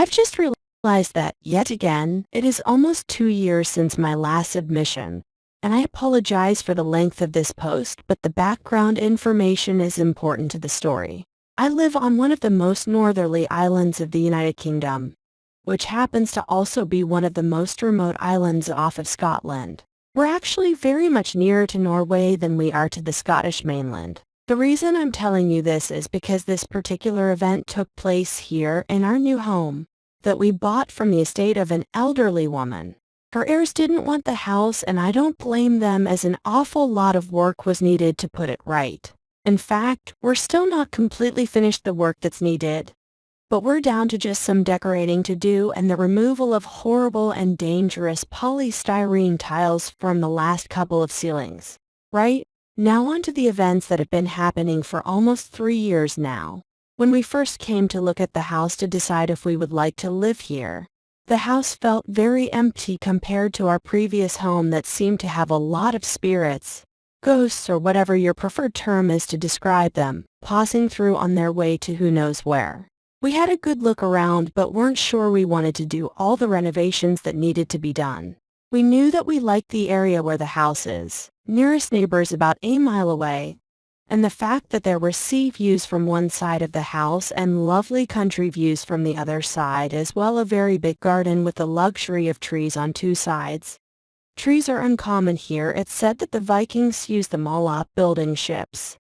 I've just realized that, yet again, it is almost 2 years since my last submission, and I apologize for the length of this post, but the background information is important to the story. I live on one of the most northerly islands of the United Kingdom, which happens to also be one of the most remote islands off of Scotland. We're actually very much nearer to Norway than we are to the Scottish mainland. The reason I'm telling you this is because this particular event took place here in our new home that we bought from the estate of an elderly woman. Her heirs didn't want the house, and I don't blame them, as an awful lot of work was needed to put it right. In fact, we're still not completely finished the work that's needed, but we're down to just some decorating to do and the removal of horrible and dangerous polystyrene tiles from the last couple of ceilings. Right? Now on to the events that have been happening for almost 3 years now. When we first came to look at the house to decide if we would like to live here, the house felt very empty compared to our previous home that seemed to have a lot of spirits, ghosts, or whatever your preferred term is to describe them, passing through on their way to who knows where. We had a good look around but weren't sure we wanted to do all the renovations that needed to be done. We knew that we liked the area where the house is, nearest neighbors about a mile away, and the fact that there were sea views from one side of the house and lovely country views from the other side, as well as a very big garden with the luxury of trees on 2 sides. Trees are uncommon here. It's said that the Vikings used them all up building ships.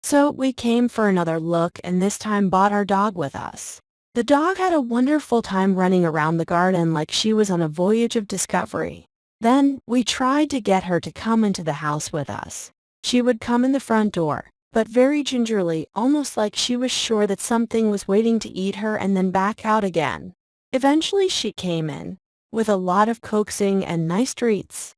So we came for another look and this time brought our dog with us. The dog had a wonderful time running around the garden like she was on a voyage of discovery. Then we tried to get her to come into the house with us. She would come in the front door, but very gingerly, almost like she was sure that something was waiting to eat her, and then back out again. Eventually she came in, with a lot of coaxing and nice treats,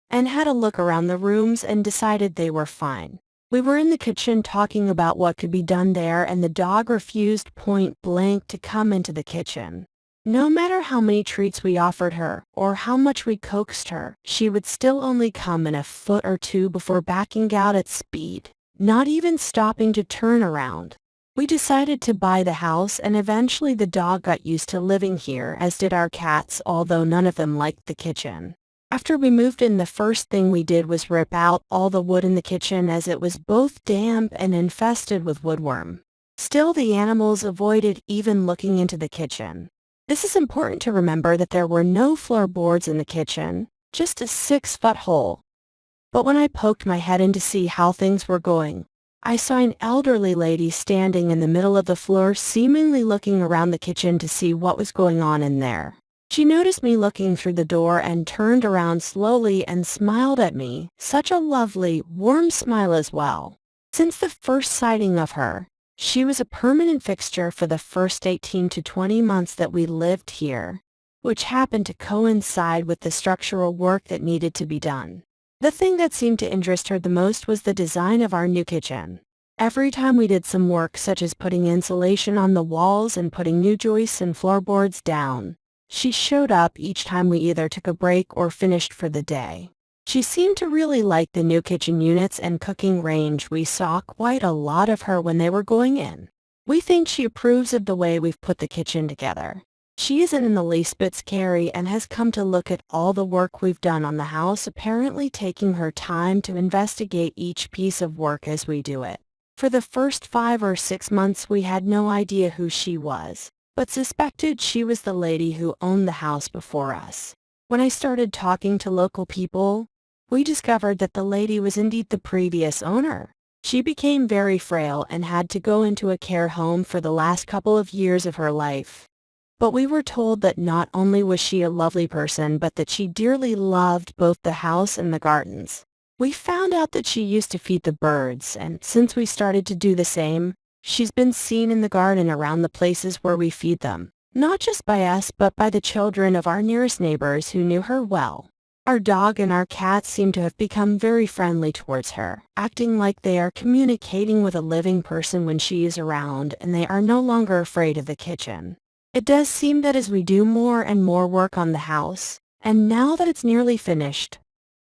and had a look around the rooms and decided they were fine. We were in the kitchen talking about what could be done there, and the dog refused point blank to come into the kitchen. No matter how many treats we offered her, or how much we coaxed her, she would still only come in a foot or two before backing out at speed, not even stopping to turn around. We decided to buy the house, and eventually the dog got used to living here, as did our cats, although none of them liked the kitchen. After we moved in, the first thing we did was rip out all the wood in the kitchen, as it was both damp and infested with woodworm. Still, the animals avoided even looking into the kitchen. This is important to remember, that there were no floorboards in the kitchen, just a 6-foot hole. But when I poked my head in to see how things were going, I saw an elderly lady standing in the middle of the floor, seemingly looking around the kitchen to see what was going on in there. She noticed me looking through the door and turned around slowly and smiled at me, such a lovely, warm smile as well. Since the first sighting of her, she was a permanent fixture for the first 18 to 20 months that we lived here, which happened to coincide with the structural work that needed to be done. The thing that seemed to interest her the most was the design of our new kitchen. Every time we did some work, such as putting insulation on the walls and putting new joists and floorboards down, she showed up each time we either took a break or finished for the day. She seemed to really like the new kitchen units and cooking range. We saw quite a lot of her when they were going in. We think she approves of the way we've put the kitchen together. She isn't in the least bit scary and has come to look at all the work we've done on the house, apparently taking her time to investigate each piece of work as we do it. For the first 5 or 6 months we had no idea who she was, but suspected she was the lady who owned the house before us. When I started talking to local people, we discovered that the lady was indeed the previous owner. She became very frail and had to go into a care home for the last couple of years of her life. But we were told that not only was she a lovely person, but that she dearly loved both the house and the gardens. We found out that she used to feed the birds, and since we started to do the same, she's been seen in the garden around the places where we feed them, not just by us but by the children of our nearest neighbors who knew her well. Our dog and our cats seem to have become very friendly towards her, acting like they are communicating with a living person when she is around, and they are no longer afraid of the kitchen. It does seem that as we do more and more work on the house, and now that it's nearly finished,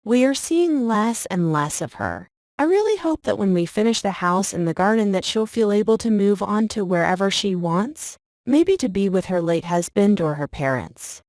we are seeing less and less of her. I really hope that when we finish the house and the garden that she'll feel able to move on to wherever she wants. Maybe to be with her late husband or her parents.